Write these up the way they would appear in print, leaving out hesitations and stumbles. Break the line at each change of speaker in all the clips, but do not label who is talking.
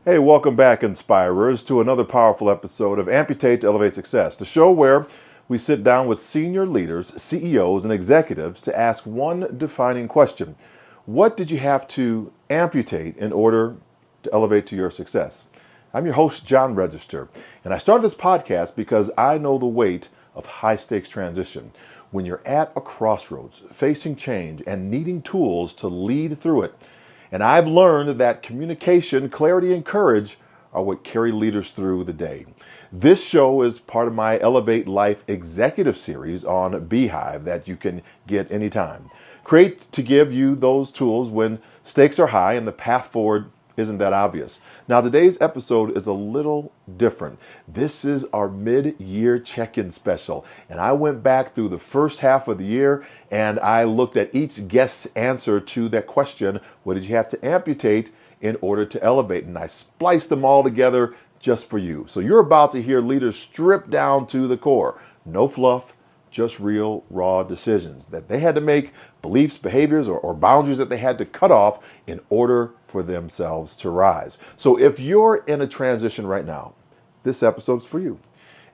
Hey, welcome back, Inspirers, to another powerful episode of Amputate to Elevate Success, the show where we sit down with senior leaders, CEOs, and executives to ask one defining question. What did you have to amputate in order to elevate to your success? I'm your host, John Register, and I started this podcast because I know the weight of high-stakes transition. When you're at a crossroads, facing change, and needing tools to lead through it. And I've learned that communication, clarity, and courage are what carry leaders through the day. This show is part of my Elevate Life Executive Series on Beehive that you can get anytime. Create to give you those tools when stakes are high and the path forward isn't that obvious. Now, today's episode is a little different. This is our mid-year check-in special, and I went back through the first half of the year and I looked at each guest's answer to that question, what did you have to amputate in order to elevate? And I spliced them all together just for you. So you're about to hear leaders stripped down to the core. No fluff, just real, raw decisions that they had to make, beliefs, behaviors, or boundaries that they had to cut off in order for themselves to rise. So if you're in a transition right now, this episode's for you.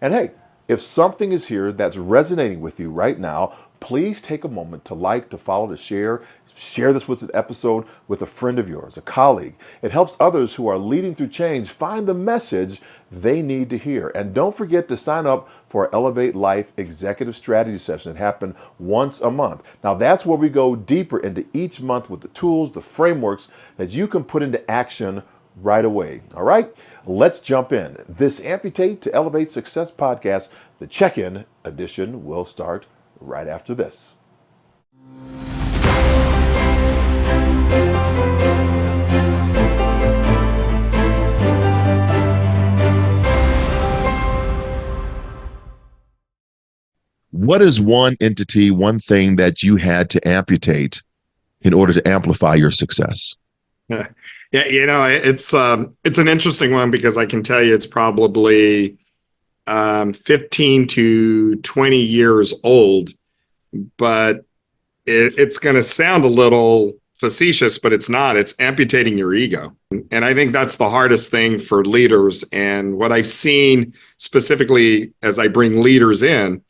And hey, if something is here that's resonating with you right now, please take a moment to like, to follow, to share. Share this with an episode with a friend of yours, a colleague. It helps others who are leading through change find the message they need to hear. And don't forget to sign up for our Elevate Life Executive Strategy Session that happens once a month. Now that's where we go deeper into each month with the tools, the frameworks that you can put into action right away. All right, let's jump in. This Amputate to Elevate Success podcast, the check-in edition, will start right after this. What is one entity, one thing that you had to amputate in order to amplify your success?
Yeah, it's an interesting one because I can tell you it's probably 15 to 20 years old, but it's going to sound a little facetious, but it's not. It's amputating your ego. And I think that's the hardest thing for leaders. And what I've seen specifically as I bring leaders in,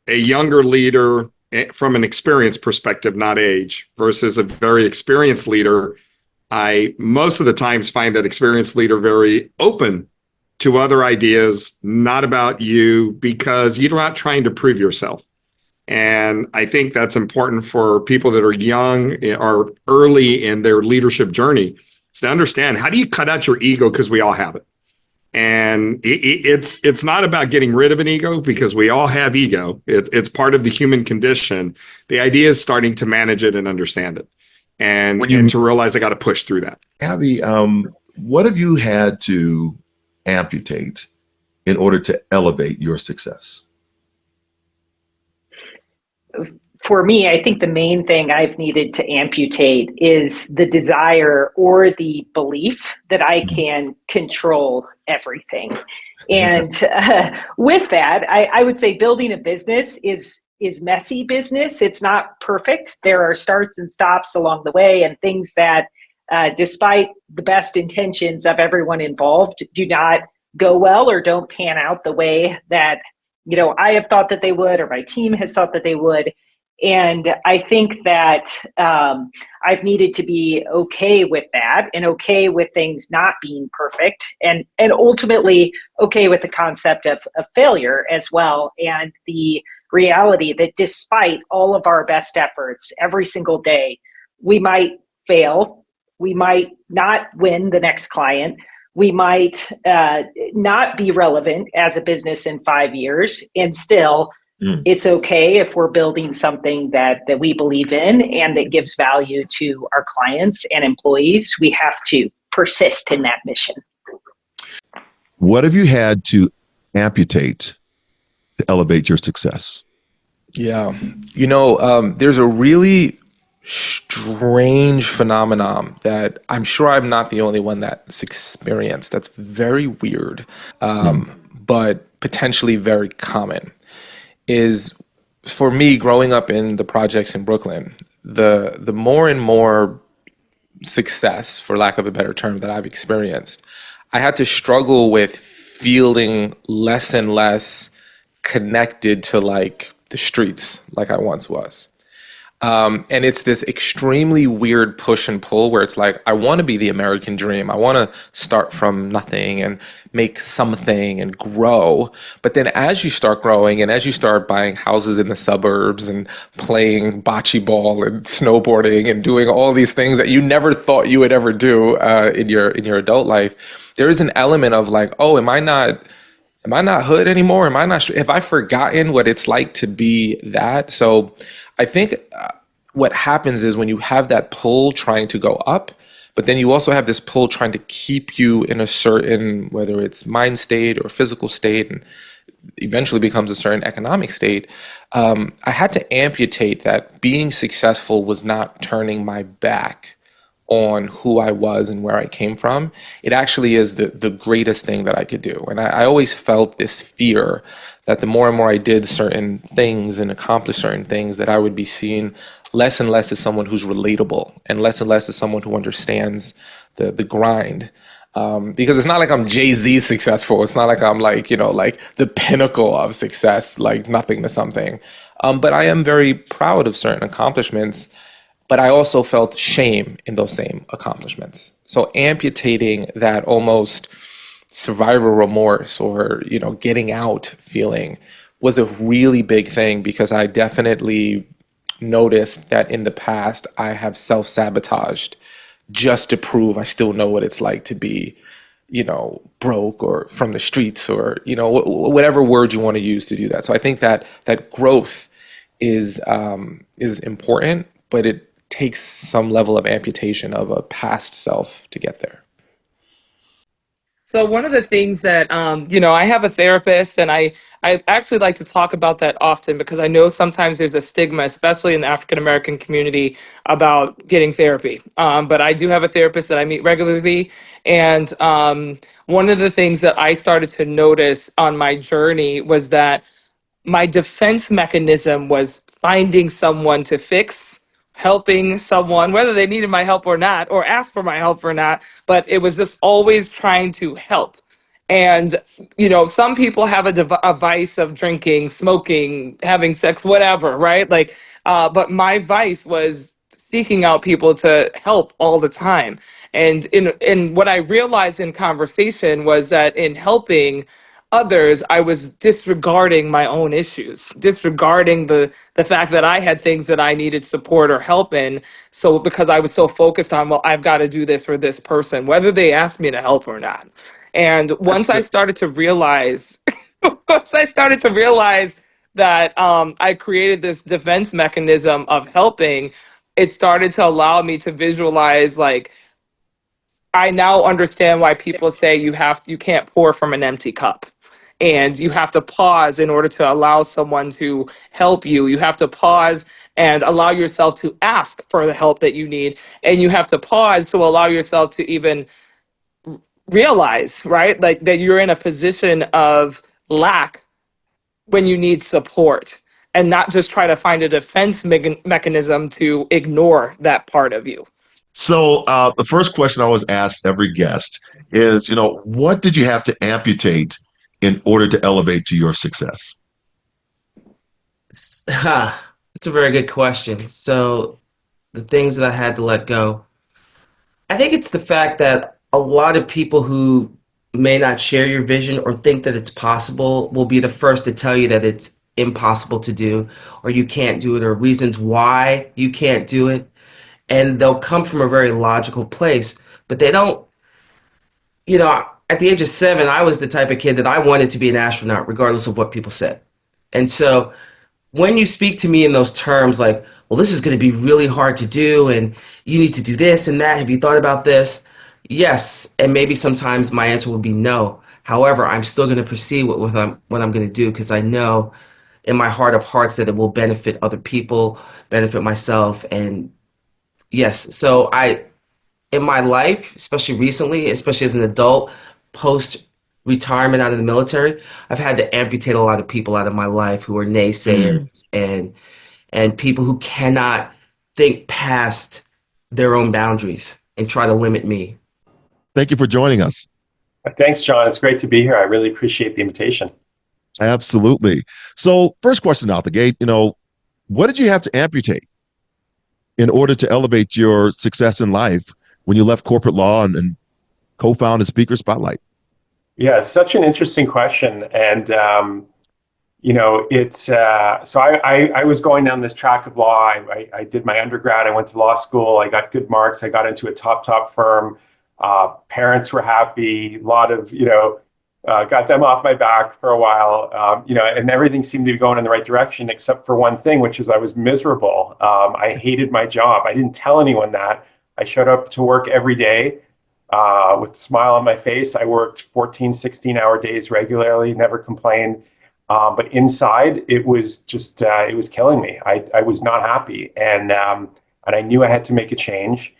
a younger leader from an experience perspective, not age, versus a very experienced leader, I most of the times find that experienced leader very open to other ideas, not about you, because you're not trying to prove yourself. And I think that's important for people that are young or early in their leadership journey, is to understand, how do you cut out your ego? Because we all have it. And it's not about getting rid of an ego, because we all have ego. It's part of the human condition. The idea is starting to manage it and understand it, and to realize I got to push through that.
Abby, what have you had to amputate in order to elevate your success?
For me, I think the main thing I've needed to amputate is the desire or the belief that I can control everything. And with that, I would say building a business is messy business. It's not perfect. There are starts and stops along the way, and things that, despite the best intentions of everyone involved, do not go well or don't pan out the way that I have thought that they would, or my team has thought that they would. And I think that I've needed to be okay with that, and okay with things not being perfect, and ultimately okay with the concept of failure as well, and the reality that despite all of our best efforts every single day, we might fail, we might not win the next client, we might not be relevant as a business in 5 years, and still it's okay if we're building something that we believe in and that gives value to our clients and employees. We have to persist in that mission.
What have you had to amputate to elevate your success?
Yeah. There's a really strange phenomenon that I'm sure I'm not the only one that's experienced. That's very weird, but potentially very common. Is for me, growing up in the projects in Brooklyn, the more and more success, for lack of a better term, that I've experienced, I had to struggle with feeling less and less connected to like the streets like I once was. And it's this extremely weird push and pull where it's like, I want to be the American dream. I want to start from nothing and make something and grow. But then as you start growing and as you start buying houses in the suburbs and playing bocce ball and snowboarding and doing all these things that you never thought you would ever do in your adult life, there is an element of like, oh, am I not hood anymore? Have I forgotten what it's like to be that? So I think what happens is when you have that pull trying to go up, but then you also have this pull trying to keep you in a certain, whether it's mind state or physical state, and eventually becomes a certain economic state. I had to amputate that being successful was not turning my back on who I was and where I came from. It actually is the greatest thing that I could do. And I always felt this fear that the more and more I did certain things and accomplished certain things, that I would be seen less and less as someone who's relatable and less as someone who understands the grind. Because it's not like I'm Jay-Z successful. It's not like I'm like, like the pinnacle of success, like nothing to something. But I am very proud of certain accomplishments. But I also felt shame in those same accomplishments. So amputating that almost survivor remorse or, getting out feeling was a really big thing, because I definitely noticed that in the past I have self-sabotaged just to prove I still know what it's like to be, broke or from the streets or, whatever word you want to use to do that. So I think that growth is important, but it takes some level of amputation of a past self to get there.
So one of the things that, I have a therapist, and I actually like to talk about that often, because I know sometimes there's a stigma, especially in the African American community, about getting therapy. But I do have a therapist that I meet regularly. And one of the things that I started to notice on my journey was that my defense mechanism was finding someone to fix, helping someone, whether they needed my help or not, or asked for my help or not, but it was just always trying to help. And, some people have a vice of drinking, smoking, having sex, whatever, right? But my vice was seeking out people to help all the time. And in what I realized in conversation was that in helping others, I was disregarding my own issues, disregarding the fact that I had things that I needed support or help in. So because I was so focused on, well, I've got to do this for this person, whether they asked me to help or not. And once I started to realize, that I created this defense mechanism of helping, it started to allow me to visualize, like, I now understand why people say you can't pour from an empty cup. And you have to pause in order to allow someone to help you. You have to pause and allow yourself to ask for the help that you need. And you have to pause to allow yourself to even realize, right, like that you're in a position of lack when you need support, and not just try to find a defense mechanism to ignore that part of you.
So the first question I always ask every guest is, what did you have to amputate in order to elevate to your success?
It's a very good question. So the things that I had to let go, I think it's the fact that a lot of people who may not share your vision or think that it's possible will be the first to tell you that it's impossible to do, or you can't do it, or reasons why you can't do it. And they'll come from a very logical place, but they don't, at the age of 7, I was the type of kid that I wanted to be an astronaut, regardless of what people said. And so when you speak to me in those terms, like, well, this is going to be really hard to do, and you need to do this and that, have you thought about this? Yes, and maybe sometimes my answer would be no. However, I'm still going to proceed with what I'm going to do, because I know in my heart of hearts that it will benefit other people, benefit myself. And yes, so in my life, especially recently, especially as an adult, post retirement out of the military, I've had to amputate a lot of people out of my life who are naysayers and people who cannot think past their own boundaries and try to limit me.
Thank you for joining us.
Thanks, John. It's great to be here. I really appreciate the invitation.
Absolutely. So, first question out the gate, what did you have to amputate in order to elevate your success in life when you left corporate law and co-founded Speaker Spotlight?
Yeah, it's such an interesting question. And, it's so I was going down this track of law. I did my undergrad. I went to law school. I got good marks. I got into a top firm. Parents were happy. A lot of, got them off my back for a while, and everything seemed to be going in the right direction, except for one thing, which is I was miserable. I hated my job. I didn't tell anyone that. I showed up to work every day with a smile on my face. I worked 14, 16-hour days regularly, never complained. But inside, it was just, it was killing me. I was not happy. And I knew I had to make a change.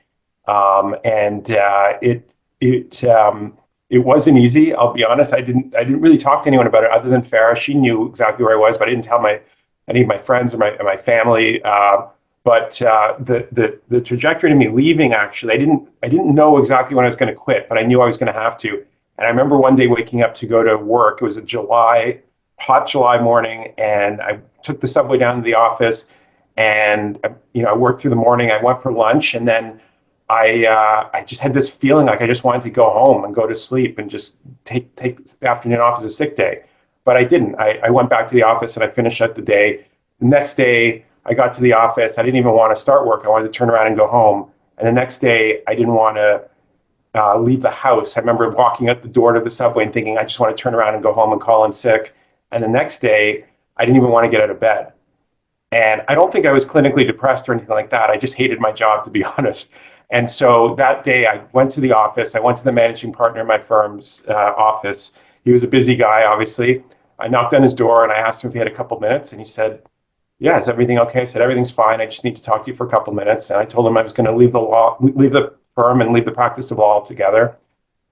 It wasn't easy. I'll be honest. I didn't really talk to anyone about it other than Farah. She knew exactly where I was, but I didn't tell any of my friends or my family. But the trajectory to me leaving, actually, I didn't know exactly when I was going to quit, but I knew I was going to have to. And I remember one day waking up to go to work. It was a hot July morning, and I took the subway down to the office, and I worked through the morning. I went for lunch, and then I just had this feeling like I just wanted to go home and go to sleep and just take the afternoon off as a sick day. But I didn't. I went back to the office and I finished up the day. The next day, I got to the office. I didn't even want to start work. I wanted to turn around and go home. And the next day, I didn't want to leave the house. I remember walking out the door to the subway and thinking, I just want to turn around and go home and call in sick. And the next day, I didn't even want to get out of bed. And I don't think I was clinically depressed or anything like that. I just hated my job, to be honest. And so that day, I went to the office. I went to the managing partner in my firm's office. He was a busy guy, obviously. I knocked on his door and I asked him if he had a couple minutes. And he said, yeah, is everything okay? I said, everything's fine. I just need to talk to you for a couple minutes. And I told him I was going to leave the firm and leave the practice of law altogether.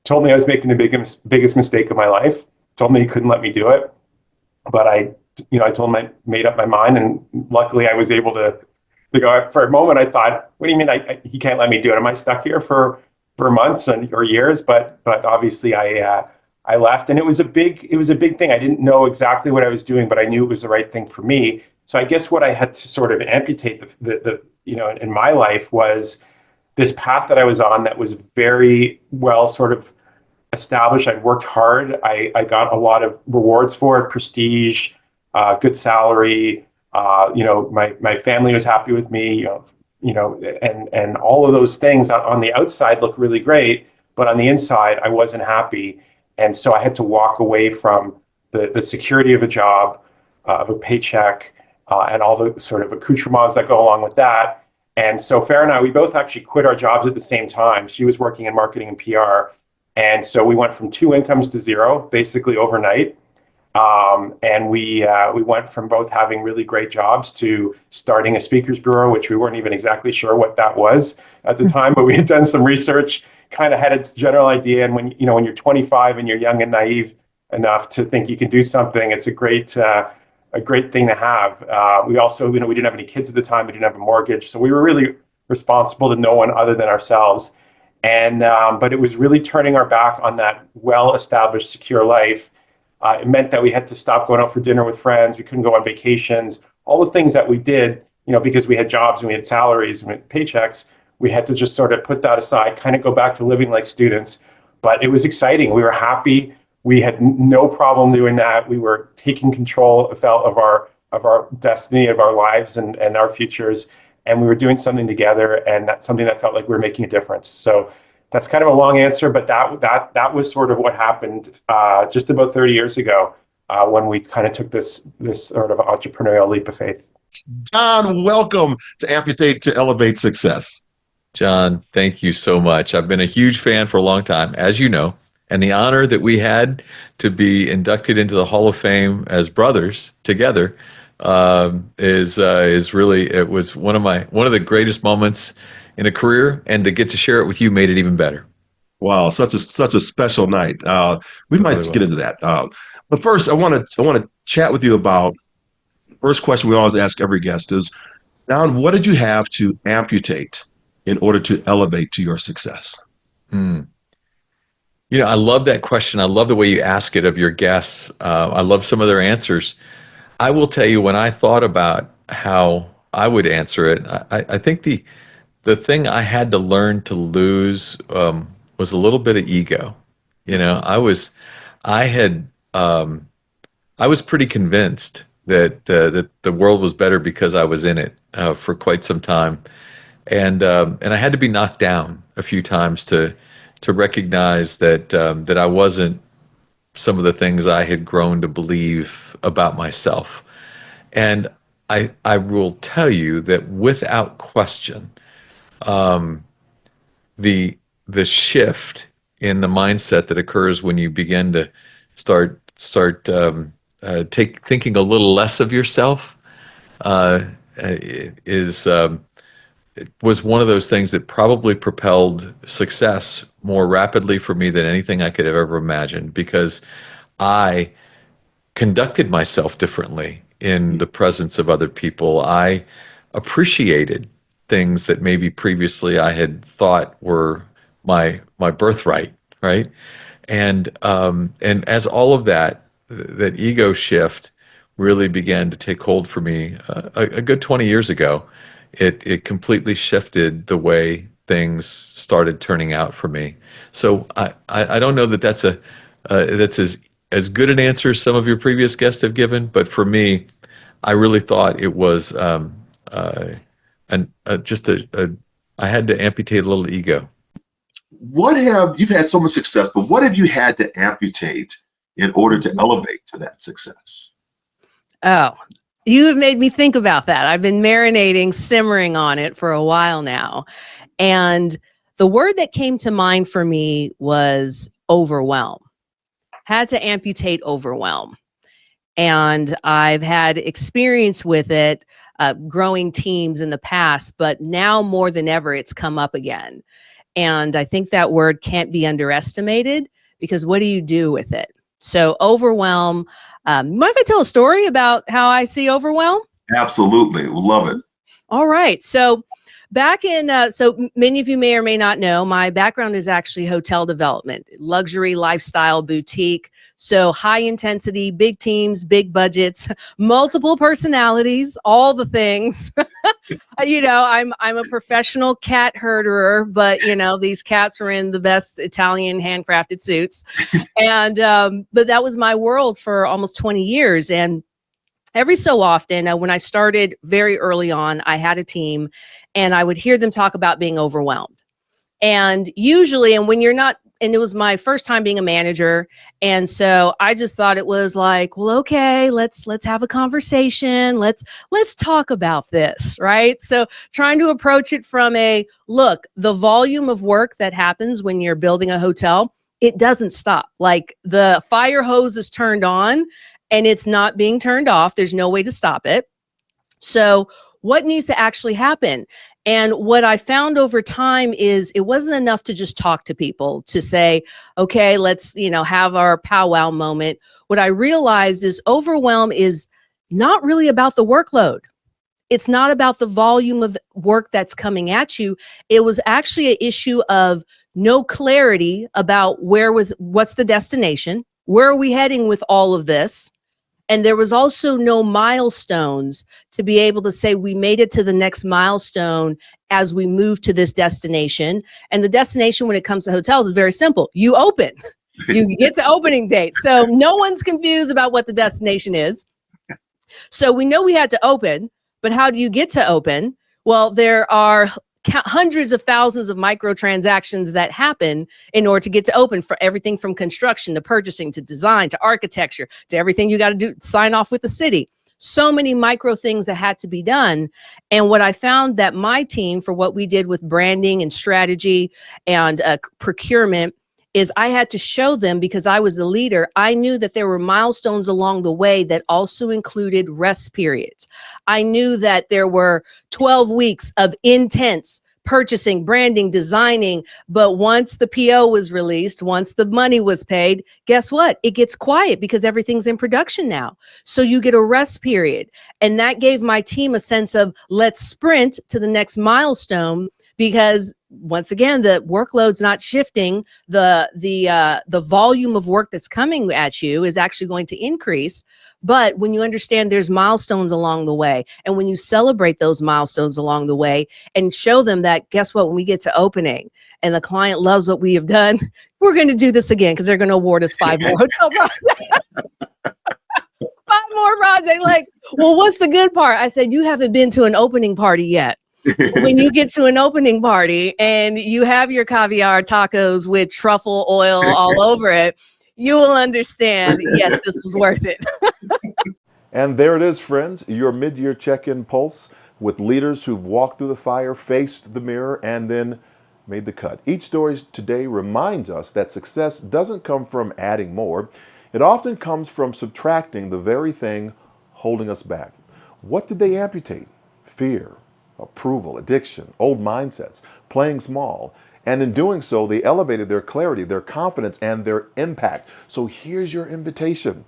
Told me I was making the biggest mistake of my life. Told me he couldn't let me do it. But I told him I made up my mind. And luckily I was able to go. For a moment, I thought, what do you mean he can't let me do it? Am I stuck here for months or years? But obviously I left, and it was a big thing. I didn't know exactly what I was doing, but I knew it was the right thing for me. So I guess what I had to sort of amputate in my life was this path that I was on that was very well sort of established. I'd worked hard. I got a lot of rewards for it, prestige, good salary. My family was happy with me. And all of those things on the outside look really great, but on the inside, I wasn't happy. And so I had to walk away from the security of a job, of a paycheck, and all the sort of accoutrements that go along with that. And so Farah and I, we both actually quit our jobs at the same time. She was working in marketing and PR. And so we went from 2 incomes to 0, basically overnight. And we went from both having really great jobs to starting a speakers bureau, which we weren't even exactly sure what that was at the time, but we had done some research, kind of had a general idea. And when you're 25 and you're young and naive enough to think you can do something, it's a great thing to have. We also, we didn't have any kids at the time. We didn't have a mortgage. So we were really responsible to no one other than ourselves. And, but it was really turning our back on that well-established, secure life. It meant that we had to stop going out for dinner with friends. We couldn't go on vacations. All the things that we did, because we had jobs and we had salaries and we had paychecks, we had to just sort of put that aside, kind of go back to living like students. But it was exciting. We were happy. We had no problem doing that. We were taking control of our destiny, of our lives and our futures. And we were doing something together, and that's something that felt like we were making a difference. So that's kind of a long answer, but that was sort of what happened just about 30 years ago when we kind of took this sort of entrepreneurial leap of faith.
John, welcome to Amputate to Elevate Success.
John, thank you so much. I've been a huge fan for a long time, as you know, and the honor that we had to be inducted into the Hall of Fame as brothers together is really, it was one of the greatest moments in a career, and to get to share it with you made it even better.
Wow, such a special night. We might get into that, but first, I want to chat with you about. First question we always ask every guest is, John, what did you have to amputate in order to elevate to your success?
I love that question. I love the way you ask it of your guests. I love some of their answers. I will tell you, when I thought about how I would answer it, I think the thing I had to learn to lose was a little bit of ego. I had I was pretty convinced that the world was better because I was in it for quite some time, and I had to be knocked down a few times to recognize that I wasn't some of the things I had grown to believe about myself. And I will tell you that without question, the shift in the mindset that occurs when you begin to start thinking a little less of yourself is was one of those things that probably propelled success more rapidly for me than anything I could have ever imagined, because I conducted myself differently in the presence of other people. I appreciated things that maybe previously I had thought were my birthright, right? And as all of that ego shift really began to take hold for me a good 20 years ago, it completely shifted the way things started turning out for me. So I don't know that that's as good an answer as some of your previous guests have given, but for me, I really thought it was I had to amputate a little ego.
You've had so much success, but what have you had to amputate in order to elevate to that success?
Oh, you have made me think about that. I've been marinating, simmering on it for a while now. And the word that came to mind for me was overwhelm. Had to amputate overwhelm. And I've had experience with it, growing teams in the past, but now more than ever, it's come up again. And I think that word can't be underestimated, because what do you do with it? So overwhelm. Mind if I tell a story about how I see overwhelm?
Absolutely. Love it.
All right. So back in, so many of you may or may not know, my background is actually hotel development, luxury lifestyle boutique. So high intensity, big teams, big budgets, multiple personalities, all the things. I'm a professional cat herderer, but these cats are in the best Italian handcrafted suits. And but that was my world for almost 20 years. And every so often, when I started very early on, I had a team and I would hear them talk about being overwhelmed. And usually, and when you're not, and it was my first time being a manager. And so I just thought it was like, well, okay, let's have a conversation. Let's talk about this, right? So trying to approach it from look, the volume of work that happens when you're building a hotel, it doesn't stop. Like the fire hose is turned on and it's not being turned off. There's no way to stop it. So what needs to actually happen? And what I found over time is it wasn't enough to just talk to people to say, okay, let's, have our powwow moment. What I realized is overwhelm is not really about the workload. It's not about the volume of work that's coming at you. It was actually an issue of no clarity about what's the destination? Where are we heading with all of this? And there was also no milestones to be able to say we made it to the next milestone as we move to this destination. And the destination when it comes to hotels is very simple. You open. You get to opening date. So no one's confused about what the destination is. So we know we had to open, but how do you get to open? Well, there are hundreds of thousands of microtransactions that happen in order to get to open, for everything from construction to purchasing to design to architecture to everything you got to do, sign off with the city. So many micro things that had to be done. And what I found that my team, for what we did with branding and strategy and procurement, is I had to show them, because I was the leader, I knew that there were milestones along the way that also included rest periods. I knew that there were 12 weeks of intense purchasing, branding, designing. But once the PO was released, once the money was paid, guess what? It gets quiet because everything's in production now. So you get a rest period. And that gave my team a sense of let's sprint to the next milestone, because once again, the workload's not shifting. The volume of work that's coming at you is actually going to increase. But when you understand there's milestones along the way, and when you celebrate those milestones along the way and show them that, guess what, when we get to opening and the client loves what we have done, we're going to do this again because they're going to award us 5 more hotel projects. 5 more projects. Like, well, what's the good part? I said, you haven't been to an opening party yet. When you get to an opening party and you have your caviar tacos with truffle oil all over it, you will understand, yes, this was worth it.
And there it is, friends, your mid-year check-in pulse with leaders who've walked through the fire, faced the mirror, and then made the cut. Each story today reminds us that success doesn't come from adding more. It often comes from subtracting the very thing holding us back. What did they amputate? Fear, approval, addiction, old mindsets, playing small. And in doing so, they elevated their clarity, their confidence, and their impact. So here's your invitation.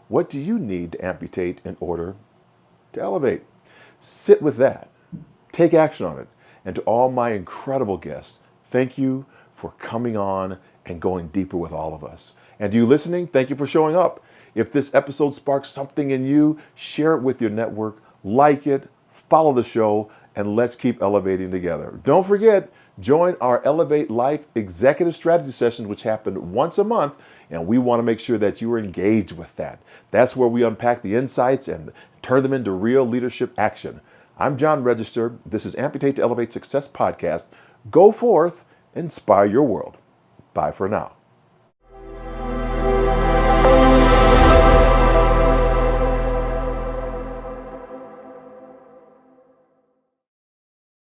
What do you need to amputate in order to elevate? Sit with that. Take action on it. And to all my incredible guests, thank you for coming on and going deeper with all of us. And to you listening, thank you for showing up. If this episode sparks something in you, share it with your network, like it, follow the show, and let's keep elevating together. Don't forget, join our Elevate Life Executive Strategy Sessions, which happen once a month, and we want to make sure that you are engaged with that. That's where we unpack the insights and turn them into real leadership action. I'm John Register. This is Amputate to Elevate Success podcast. Go forth, inspire your world. Bye for now.